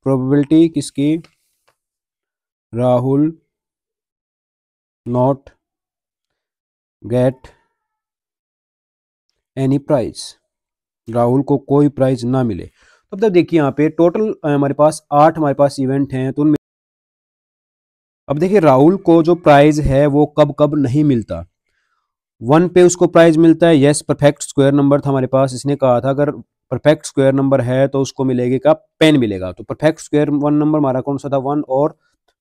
Probability किसकी, Rahul not get any prize, Rahul को कोई प्राइज ना मिले। तो अब तक देखिए यहाँ पे टोटल हमारे पास 8 हमारे पास इवेंट हैं, तो उनमें अब देखिए राहुल को जो प्राइज है वो कब कब नहीं मिलता। 1 पे उसको प्राइज मिलता है, यस परफेक्ट स्क्वायर नंबर था हमारे पास, इसने कहा था अगर परफेक्ट स्क्वायर नंबर है तो उसको मिलेगी क्या, पेन मिलेगा। तो परफेक्ट स्क्वायर 1 नंबर हमारा कौन सा था, 1 और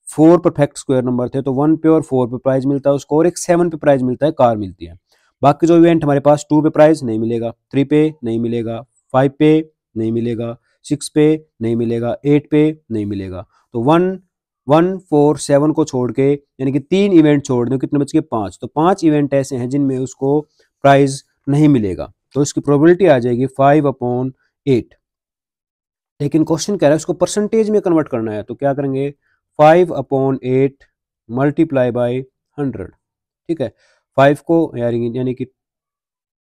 4 परफेक्ट स्क्वायर नंबर थे, तो 1 पे और 4 पे प्राइज मिलता है उसको, और एक 7 पे प्राइज मिलता है, कार मिलती है। बाकी जो इवेंट हमारे पास 2 पे प्राइज नहीं मिलेगा, 3 पे नहीं मिलेगा, 5 पे नहीं मिलेगा, 6 पे नहीं मिलेगा, 8 पे नहीं मिलेगा। तो 1 1 4 7 को छोड़ के यानी कि 3 इवेंट छोड़ दो, कितने बच गए 5। तो 5 इवेंट ऐसे हैं जिनमें उसको प्राइज नहीं मिलेगा, तो इसकी प्रोबेबिलिटी आ जाएगी 5/8। लेकिन क्वेश्चन कह रहा है उसको परसेंटेज में कन्वर्ट करना है, तो क्या करेंगे 5/8 मल्टीप्लाई बाई 100। ठीक है, 5 को यानी कि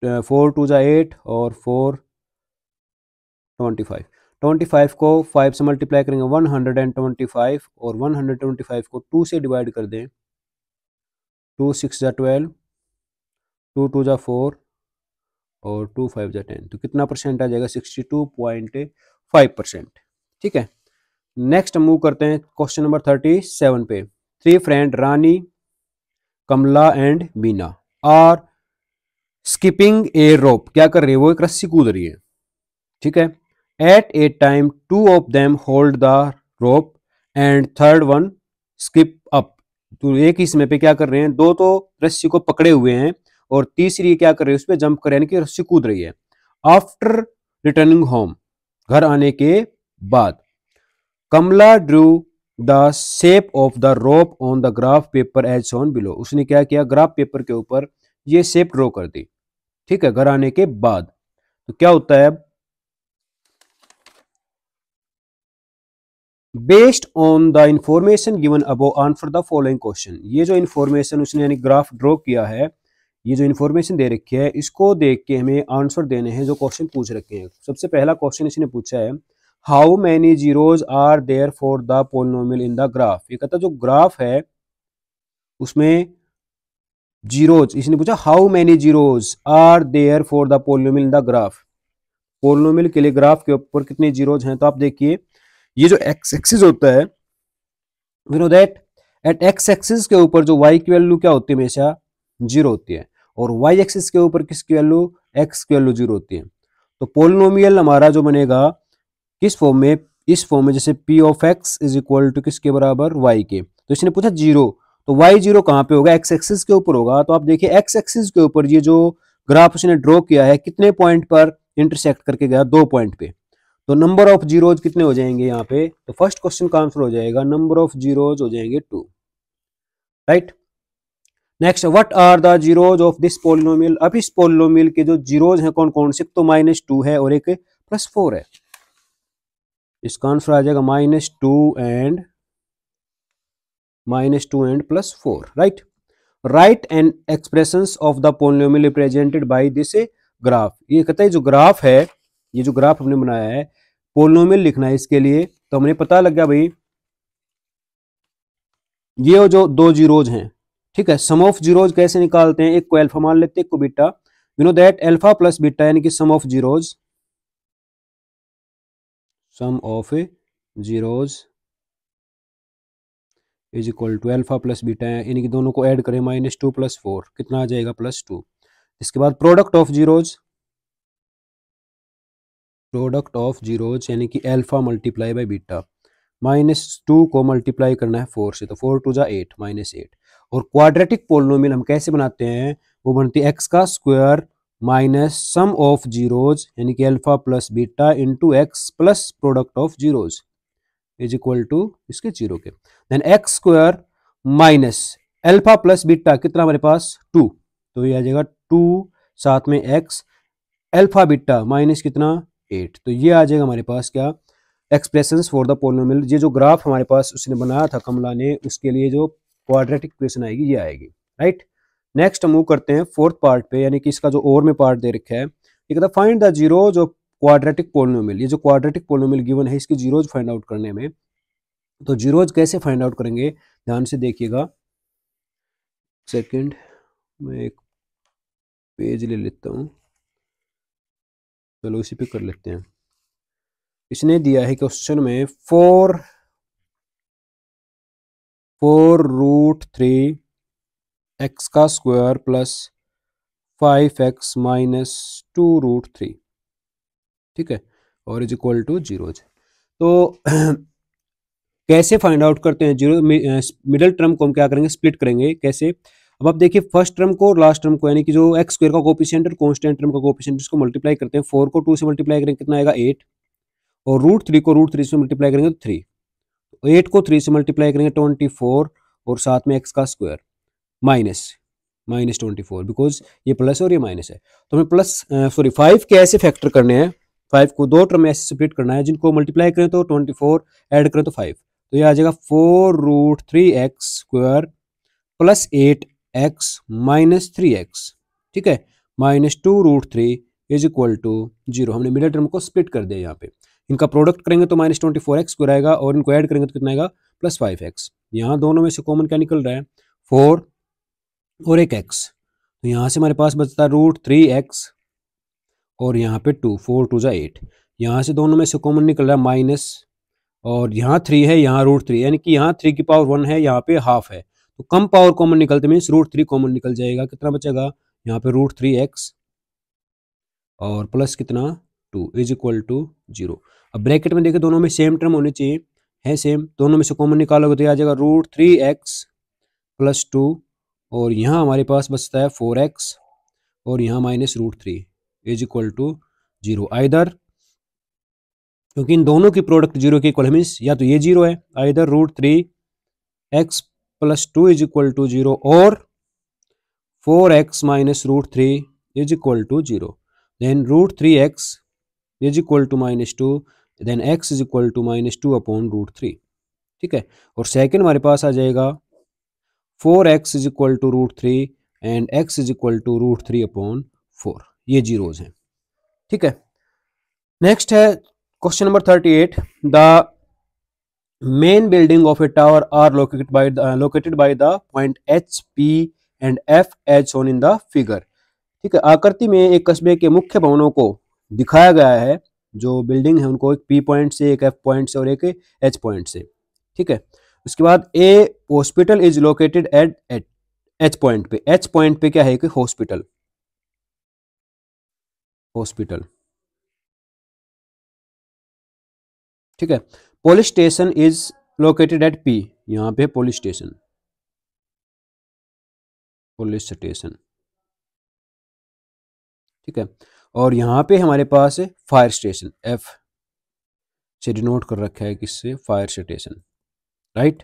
4 2 जा 8 और 4 25, 25 को 5 से मल्टीप्लाई करेंगे 125, और 125 को 2 से डिवाइड कर दें, 2 6 जा 12, 2 2 जा 4 और 2 5 जा 10, तो कितना परसेंट आ जाएगा 62.5%। ठीक है, नेक्स्ट मूव करते हैं क्वेश्चन नंबर 37 पे। 3 friend Rani, Kamla and Bina are skipping a rope, क्या कर रही है वो, एक रस्सी कूद रही है। ठीक है, at a time 2 of them hold the rope and third one skip up, तो एक ही समय पे क्या कर रहे हैं, 2 तो रस्सी को पकड़े हुए हैं और तीसरी क्या कर रही है उस पर जंप कर, यानी कि रस्सी कूद रही है। आफ्टर रिटर्निंग होम, घर आने के बाद, Kamla drew the shape of the rope on the graph paper as shown below, उसने क्या किया, ग्राफ पेपर के ऊपर ये शेप ड्रॉ कर दी। ठीक है, घर आने के बाद, तो क्या होता है, based on the information given above answer the following question, ये जो इंफॉर्मेशन उसने यानी ग्राफ ड्रॉ किया है, ये जो इन्फॉर्मेशन दे रखी है इसको देख के हमें आंसर देने हैं जो क्वेश्चन पूछ रखे हैं। सबसे पहला क्वेश्चन इसने पूछा है, how many zeros are there for the polynomial in the graph, ये कहता है जो ग्राफ है उसमें जीरोज, इसने पूछा how many zeros are there for the polynomial in the graph, polynomial के लिए ग्राफ के ऊपर कितने जीरोज हैं। तो आप देखिए ये जो एक्स एक्सिस होता है, we know that at X axis के ऊपर जो वाई की वैल्यू क्या होती है, हमेशा जीरो होती है, और वाई एक्सिस के ऊपर किसकी वैल्यू, एक्स की वैल्यू जीरो होती है। तो पोलिनोमियल हमारा जो बनेगा किस फॉर्म में, इस फॉर्म में, जैसे P of X is equal to किसके बराबर, वाई के। तो इसने पूछा जीरो, तो वाई जीरो कहाँ पे होगा, एक्स एक्सिस के ऊपर होगा। तो आप देखिए एक्स एक्सिस के ऊपर ये जो ग्राफ उसने ड्रॉ किया है कितने पॉइंट पर इंटरसेक्ट करके गया, 2 पॉइंट पे। तो नंबर ऑफ जीरोज कितने हो जाएंगे यहाँ पे, तो फर्स्ट क्वेश्चन का आंसर हो जाएगा नंबर ऑफ जीरोज हो जाएंगे 2, right. Next, what are the zeros of this polynomial, अब इस पोलिनोमियल के जो जीरोज हैं कौन कौन से, तो -2 है और एक +4 है। इसका आंसर आ जाएगा -2 and +4, right. Right and expressions of the polynomial represented by this graph, ये कहता है जो ग्राफ है, ये जो ग्राफ हमने बनाया है पोलिनोमियल लिखना है इसके लिए, तो हमें पता लग गया भाई ये जो 2 जीरोज हैं। ठीक है, सम ऑफ जीरोज कैसे निकालते हैं, एक को अल्फा मान लेते हैं, एक को beta. You know that alpha plus beta यानी कि sum of zeros, sum of zeros is equal to alpha plus beta, यानी कि दोनों को ऐड करें, -2 + 4 कितना आ जाएगा, +2। इसके बाद product of zeros, product of zeros यानी कि अल्फा मल्टीप्लाई बाय बीटा, -2 को मल्टीप्लाई करना है 4 से, तो 4 2 जा 8 -8। और क्वाड्रेटिक पोलिनोमियल हम कैसे बनाते हैं, वो बनती है एक्स का square minus sum of zeros यानी कि alpha plus beta into X plus product of zeros is equal to इसके जीरो के, then X square minus alpha plus beta कितना हमारे पास 2, तो ये आ जाएगा 2 साथ में एक्स अल्फा बीटा माइनस कितना 8, तो ये आ जाएगा हमारे पास क्या, एक्सप्रेशंस फॉर द पोलिनोमियल। ये जो ग्राफ हमारे पास उसने बनाया था कमला ने, उसके लिए जो क्वाड्रेटिक इक्वेशन आएगी ये आएगी, राइट। नेक्स्ट मूव करते हैं फोर्थ पार्ट पे, यानी कि इसका जो और में पार्ट दे रखा है, ये कहता है find the zeros of quadratic polynomial, ये जो क्वाड्रेटिक पोलिनोमियल गिवन है इसकी जीरोज फाइंड आउट करने में, तो जीरोज कैसे फाइंड आउट करेंगे ध्यान से देखिएगा। सेकंड, मैं एक पेज ले लेता हूँ, चलो इसी पे कर लेते हैं। इसने दिया है क्वेश्चन में 4 √3 x का स्क्वायर प्लस 5x माइनस 2 √3, ठीक है, और इज इक्वल टू जीरोज। तो कैसे फाइंड आउट करते हैं जीरो, मिडिल टर्म को हम क्या करेंगे, स्प्लिट करेंगे। कैसे, अब आप देखिए फर्स्ट टर्म को और लास्ट टर्म को, यानी कि जो एक्स स्क्वायर का कोफिशिएंट और कांस्टेंट टर्म का कोफिशिएंट, इसको मल्टीप्लाई करते हैं। 4 को 2 से मल्टीप्लाई करेंगे कितना आएगा 8, और √3 को √3 से मल्टीप्लाई करेंगे तो 3, 8 को 3 से मल्टीप्लाई करेंगे 24, और साथ में एक्स का स्क्वायर माइनस 24, बिकॉज ये प्लस और ये माइनस है। तो हमें प्लस 5 के ऐसे फैक्टर करने हैं, 5 को दो टर्म में ऐसे स्प्लिट करना है, जिनको मल्टीप्लाई करें तो 24, ऐड करें तो 5, तो ये आ जाएगा 4 √3x square plus 8x minus 3x, ठीक है, माइनस 2 √3 इज इक्वल टू 0। हमने मिडिल टर्म को स्प्लिट कर दिया। यहाँ पे इनका प्रोडक्ट करेंगे तो माइनस 24x स्क्वायर आएगा, और इनको ऐड करेंगे तो कितना आएगा प्लस 5x। यहाँ दोनों में से कॉमन क्या निकल रहा है 4 और एक x, तो यहाँ से हमारे पास बचता है √3x, और यहाँ पे 2, 4 2 8, यहाँ से दोनों में से कॉमन निकल रहा है माइनस, और यहाँ 3 है, यहाँ √3, यानी कि यहाँ 3 की पावर 1 है, यहाँ पे हाफ है, तो कम पावर कॉमन निकलते मीन्स √3 कॉमन निकल जाएगा। कितना बचेगा यहाँ पे √3x और प्लस कितना 2 इज इक्वल टू 0। अब ब्रैकेट में देखिए दोनों में सेम टर्म होनी चाहिए, है सेम, दोनों में से कॉमन निकालोगे तो ये आ जाएगा √3x प्लस 2, और यहाँ हमारे पास बचता है 4x, और यहाँ minus √3 is equal to 0। Either, क्योंकि इन दोनों की प्रोडक्ट 0 के इक्वल है, मीन्स या तो ये 0 है, either √3x plus 2 is equal to 0, और 4x minus √3 is equal to 0, then √3x is equal to minus 2, then x is equal to minus 2 upon √3, ठीक है। और सेकंड हमारे पास आ जाएगा 4x is equal to √3 and x is equal to √3 upon 4, ये zeros हैं, ठीक है। नेक्स्ट है question number 38, the main building of a tower are located by the point H P and F H shown in the figure, ठीक है। आकृति में एक कस्बे के मुख्य भवनों को दिखाया गया है, जो बिल्डिंग है उनको एक पी पॉइंट से, एक एफ पॉइंट से और एक एच पॉइंट से, ठीक है। उसके बाद a hospital is located at H point पे, एच पॉइंट पे क्या है कि हॉस्पिटल, ठीक है। Police station is located at P, यहां पे पुलिस स्टेशन, ठीक है। और यहां पे हमारे पास है फायर स्टेशन, एफ से डिनोट कर रखा है किससे, fire station, right.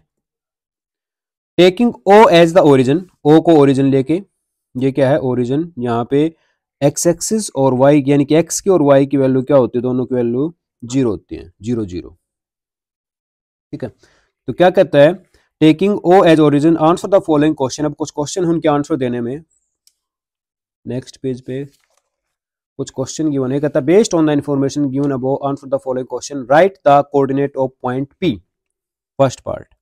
Taking O as the origin, O को ओरिजिन लेके, ये क्या है ओरिजिन, यहाँ पे एक्स एक्सिस और वाई, यानी कि एक्स की और वाई की वैल्यू क्या होती है, दोनों की वैल्यू 0 होती है, 0 0, ठीक है। तो क्या कहता है, taking O as origin answer the following question. अब कुछ क्वेश्चन उनके आंसर देने में, नेक्स्ट पेज पे कुछ क्वेश्चन गिवन है, कहता है based on the information given above answer the following question, right the coordinate of point P. First part,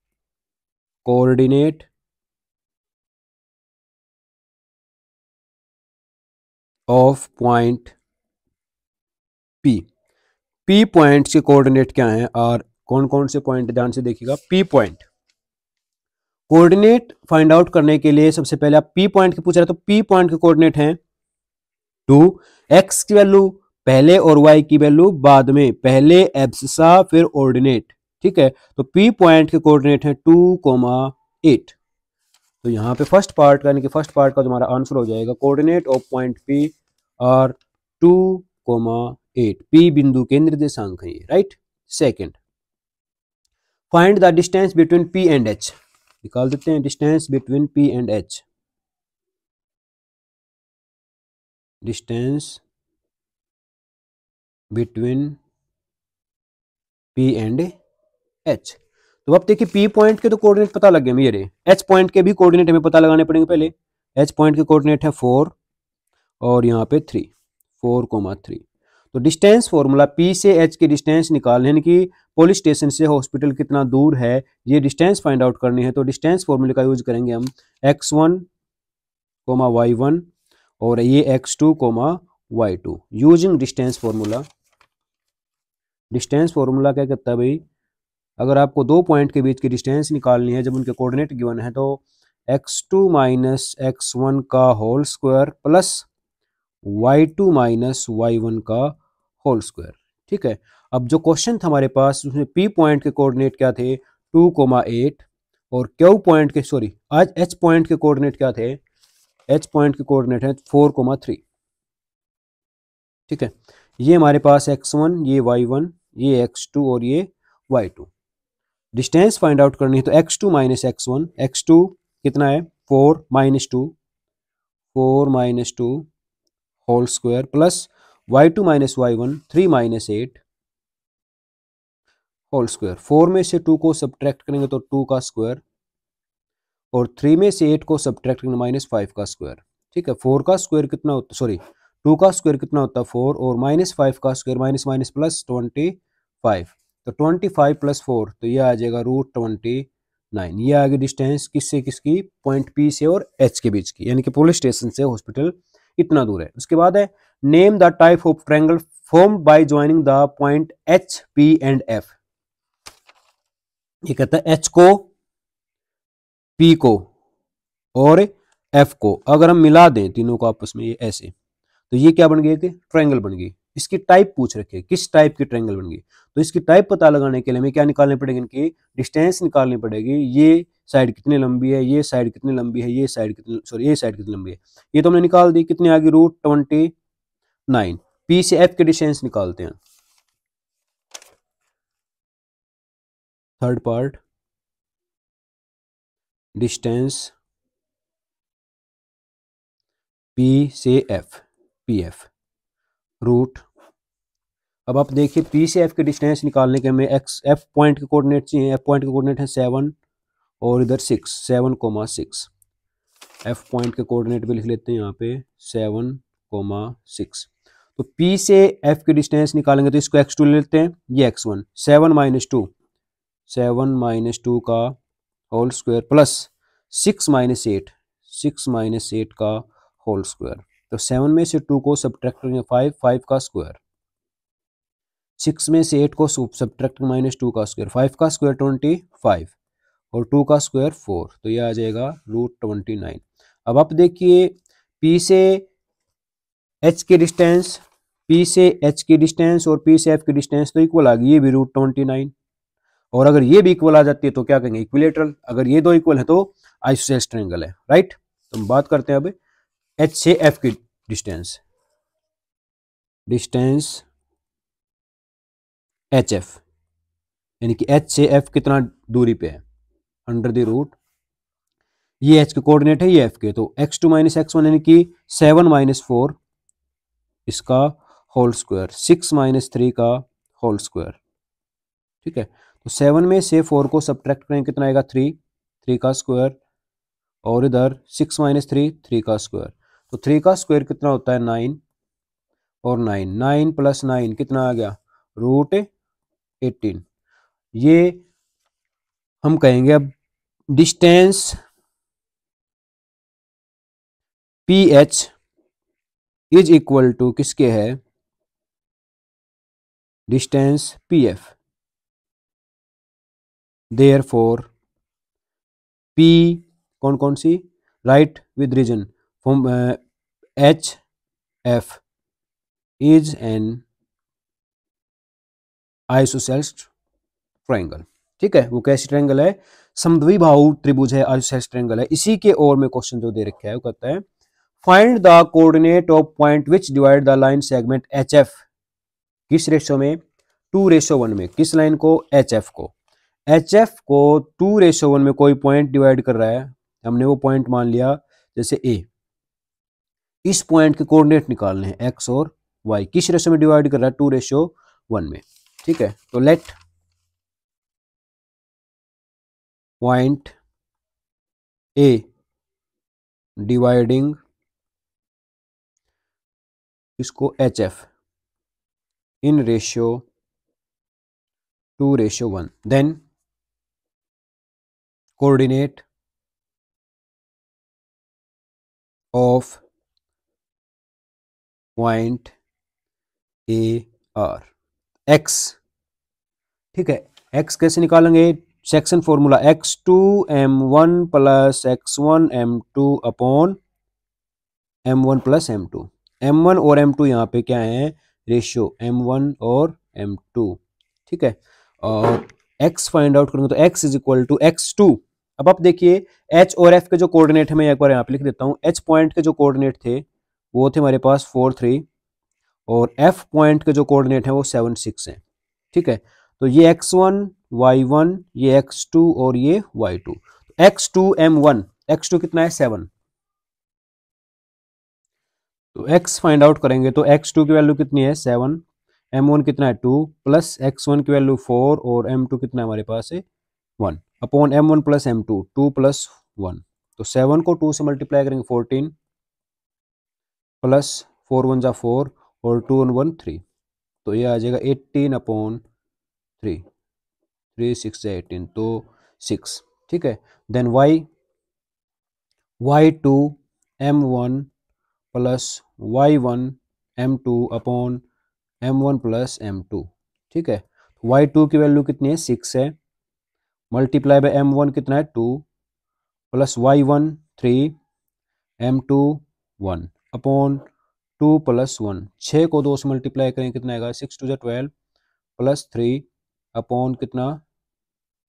coordinate of point P, P point के कोऑर्डिनेट क्या हैं और कौन कौन से पॉइंट, ध्यान से देखिएगा। P point coordinate find out करने के लिए सबसे पहले आप पी पॉइंट के पूछ रहे, तो पी पॉइंट के कोऑर्डिनेट हैं 2, एक्स की वैल्यू पहले और वाई की वैल्यू बाद में, पहले एब्सिसा फिर ऑर्डिनेट, ठीक है। तो पी पॉइंट के कोऑर्डिनेट हैं 2, 8। तो यहाँ पे फर्स्ट पार्ट यानी कि फर्स्ट पार्ट का जो हमारा आंसर हो जाएगा, कोऑर्डिनेट ऑफ पॉइंट पी और 2, 8, पी बिंदु के निर्देशांक है, right. Second, find the distance between P and H, निकाल देते हैं distance between P and H, distance between P and H. तो अब देखिए पी पॉइंट के तो कोऑर्डिनेट पता लग गए मेरे, एच पॉइंट के भी कोऑर्डिनेट हमें पता लगाने पड़ेंगे। पहले एच पॉइंट के कोऑर्डिनेट है 4 और यहाँ पे 3, 4, 3। तो डिस्टेंस फॉर्मूला पी से एच की डिस्टेंस निकालने, यानी कि पुलिस स्टेशन से हॉस्पिटल कितना दूर है, ये डिस्टेंस फाइंड आउट करनी है। तो डिस्टेंस फॉर्मूले का यूज करेंगे हम x1 y1 और ये x2 y2 using distance formula. Distance formula क्या कहता है भाई, अगर आपको दो पॉइंट के बीच की डिस्टेंस निकालनी है जब उनके कोऑर्डिनेट गिवन है, तो x2 माइनस x1 का whole square plus y2 minus y1 का होल स्क्वायर। ठीक है, अब जो क्वेश्चन था हमारे पास उसमें p पॉइंट के कोऑर्डिनेट क्या थे 2,8 और q पॉइंट के सॉरी आज h पॉइंट के कोऑर्डिनेट क्या थे, h पॉइंट के कोऑर्डिनेट है 4,3। ठीक है, ये हमारे पास x1, ये y1, ये x2 और ये y2। डिस्टेंस फाइंड आउट करनी है तो x2 माइनस x1, x2 कितना है 4 minus 2, 4 minus 2 whole square plus y2 minus y1 3 minus 8 whole square. 4 में से 2 को सब्ट्रैक्ट करेंगे तो 2 का स्क्वायर और 3 में से 8 को सब्ट्रैक्ट करेंगे माइनस 5 का स्क्वायर। ठीक है, 4 का स्क्वायर कितना होता सॉरी 2 का स्क्वायर कितना होता है 4 और माइनस 5 का स्क्वायर माइनस माइनस प्लस 25। तो 25 प्लस 4 तो ये आ जाएगा √29। ये आ गई डिस्टेंस किससे किसकी, पॉइंट पी से और एच के बीच की, यानी कि पुलिस स्टेशन से हॉस्पिटल इतना दूर है। उसके बाद है name the type of triangle formed by joining the point H P and F. ये कहता है एच को, पी को और एफ को अगर हम मिला दें तीनों को आपस में ये ऐसे, तो ये क्या बन गए थे, ट्रायंगल बन गई। इसकी टाइप पूछ रखे किस टाइप की ट्रायंगल बन गई, तो इसकी टाइप पता लगाने के लिए हमें क्या निकालनी पड़ेगी, इनकी डिस्टेंस निकालनी पड़ेगी। ये साइड कितनी लंबी है, ये साइड कितनी लंबी है, ये साइड कितनी सॉरी ये साइड कितनी लंबी है, ये तो हमने निकाल दी। कितनी आ गई √29। पी से एफ की डिस्टेंस निकालते हैं। थर्ड पार्ट डिस्टेंस पी से एफ, पी एफ रूट। अब आप देखिए पी से एफ की डिस्टेंस निकालने के हमें एक्स एफ पॉइंट के कोऑर्डिनेट चाहिए। एफ पॉइंट के कोऑर्डिनेट है 7 और इधर 6, 7,6। एफ पॉइंट के कोऑर्डिनेट भी लिख लेते हैं यहाँ पे 7,6। तो पी से एफ की डिस्टेंस निकालेंगे तो इसको x2 ले लेते हैं, ये x1 7 माइनस 2, 7 माइनस 2 का whole square plus 6 minus 8, 6 minus 8 का होल स्क्वायर। तो 7 में से 2 को सब्ट्रैक्ट करेंगे 5, 5 का स्क्वायर, 6 में से 8 को सब्ट्रैक्ट माइनस 2 का स्क्वायर, 5 का स्क्वायर 25 और 2 का स्क्वायर 4, तो ये आ जाएगा √29। अब आप देखिए P से H की डिस्टेंस, P से H की डिस्टेंस और P से F की डिस्टेंस तो इक्वल आ गई, ये भी √29। और अगर ये भी इक्वल आ जाती है तो क्या कहेंगे, इक्विलेटरल। अगर ये दो इक्वल है तो आइसोसेलेस ट्रायंगल है, राइट। तो हम बात करते हैं अब H से F की डिस्टेंस, डिस्टेंस HF, यानी कि H से F कितना दूरी पे है, अंडर द रूट, ये H के कोऑर्डिनेट है, ये F के, तो x2 माइनस x1 यानी कि 7 माइनस 4 इसका होल स्क्वायर, 6 माइनस 3 का होल स्क्वायर। ठीक है, तो 7 में से 4 को सब्ट्रैक्ट करें कितना आएगा 3, 3 का स्क्वायर और इधर 6 माइनस 3, 3 का स्क्वायर। तो 3 का स्क्वायर कितना होता है 9 और 9, 9 प्लस 9 कितना आ गया √18। ये हम कहेंगे अब distance P H is equal to किसके है, distance P F. Therefore P कौन कौन सी, right with reason from H F is an isosceles triangle. ठीक है, वो कैसी ट्रायंगल है, समद्विबाहु त्रिभुज है, आइसोसेलेस ट्रायंगल है। इसी के और में क्वेश्चन जो दे रखा है वो कहता है find the coordinate of point which divide the line segment H F. किस रेशो में, 2:1 में। किस लाइन को, एच एफ को। एच एफ को 2:1 में कोई पॉइंट डिवाइड कर रहा है, हमने वो पॉइंट मान लिया जैसे ए। इस पॉइंट के कोऑर्डिनेट निकालने हैं एक्स और वाई, किस रेशो में डिवाइड कर रहा है 2:1 में। ठीक है, तो लेट पॉइंट ए डिवाइडिंग इसको H F in ratio 2:1. Then coordinate of point A R x, ठीक है। x कैसे निकालेंगे? Section formula x2m1 plus x1m2 upon m1 plus m2। m1 और m2 यहाँ पे क्या है? रेशियो m1 और m2, ठीक है। और x फाइंड आउट करेंगे तो x is equal to x2। अब आप देखिए h और f के जो कोऑर्डिनेट है, मैं एक बार यहाँ पे लिख देता हूँ। h पॉइंट के जो कोऑर्डिनेट थे वो थे हमारे पास 4 3, और f पॉइंट के जो कोऑर्डिनेट है वो 7 6 है, ठीक है। तो ये x1 y1, ये x2 और ये y2। x2 m1, x2 कितना है? 7। तो x फाइंड आउट करेंगे तो x2 की वैल्यू कितनी है? 7। m1 कितना है? 2 प्लस x1 की वैल्यू 4 और m2 कितना है हमारे पास है? 1 upon m1 plus m2, 2 plus 1। तो 7 को 2 से मल्टीप्लाई करेंगे 14 प्लस 4 1 जा 4 और 2 1 1 3। तो ये आ जाएगा 18 अपॉन 3, 3 6 18, तो 6, ठीक है। Then y2 m1 plus y1 m2 upon m1 plus m2, ठीक है। y2 की वैल्यू कितनी है? 6 है, मल्टीप्लाई बाय m1 कितना है? 2 plus y1 3, m2 1 upon 2 plus 1। 6 को 2 से मल्टीप्लाई करें कितना आएगा? 6 2 12 प्लस 3 अपॉन कितना?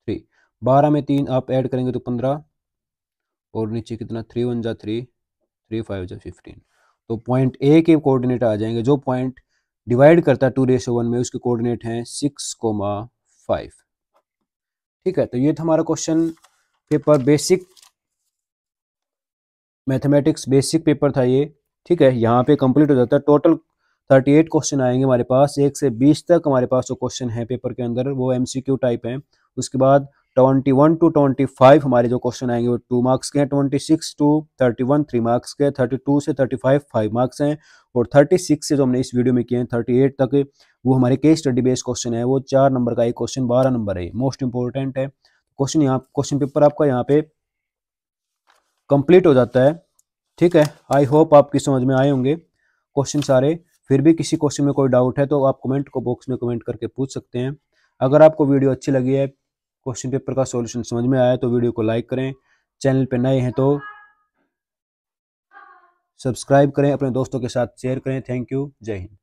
3। 12 में 3 आप ऐड करेंगे तो 15, और नीचे कितना? 3 1 जा 3, 3 5 जा 15। तो पॉइंट ए के कोऑर्डिनेट आ जाएंगे, जो पॉइंट डिवाइड करता है 2:1 में, उसके कोऑर्डिनेट हैं 6,5, ठीक है। तो ये था हमारा question paper basic mathematics, basic paper था ये, ठीक है। यहाँ पे कंप्लीट हो जाता है। टोटल 38 क्वेश्चन आएंगे हमारे पास, 1 से 20 तक हमारे पास जो क्वेश्चन है पेपर के अंदर वो एमसीक्यू टाइप हैं। उसके बाद 21 टू 25 हमारे जो क्वेश्चन आएंगे वो 2 मार्क्स के हैं, 26 टू 31 3 मार्क्स के, 32 से 35 5 मार्क्स हैं, और 36 से जो हमने इस वीडियो में किए हैं 38 तक वो हमारे केस स्टडी बेस्ड क्वेश्चन है। वो 4 नंबर का एक क्वेश्चन 12 नंबर है, मोस्ट इंपॉर्टेंट है क्वेश्चन। यहाँ क्वेश्चन पेपर आपका यहाँ पे कंप्लीट हो जाता है, ठीक है। आई होप आपकी समझ में आए होंगे क्वेश्चन सारे। फिर भी किसी क्वेश्चन में कोई डाउट है तो आप कमेंट को बॉक्स में कमेंट करके पूछ सकते हैं। अगर आपको वीडियो अच्छी लगी है, क्वेश्चन पेपर का सॉल्यूशन समझ में आया, तो वीडियो को लाइक करें। चैनल पे नए हैं तो सब्सक्राइब करें, अपने दोस्तों के साथ शेयर करें। थैंक यू, जय हिंद।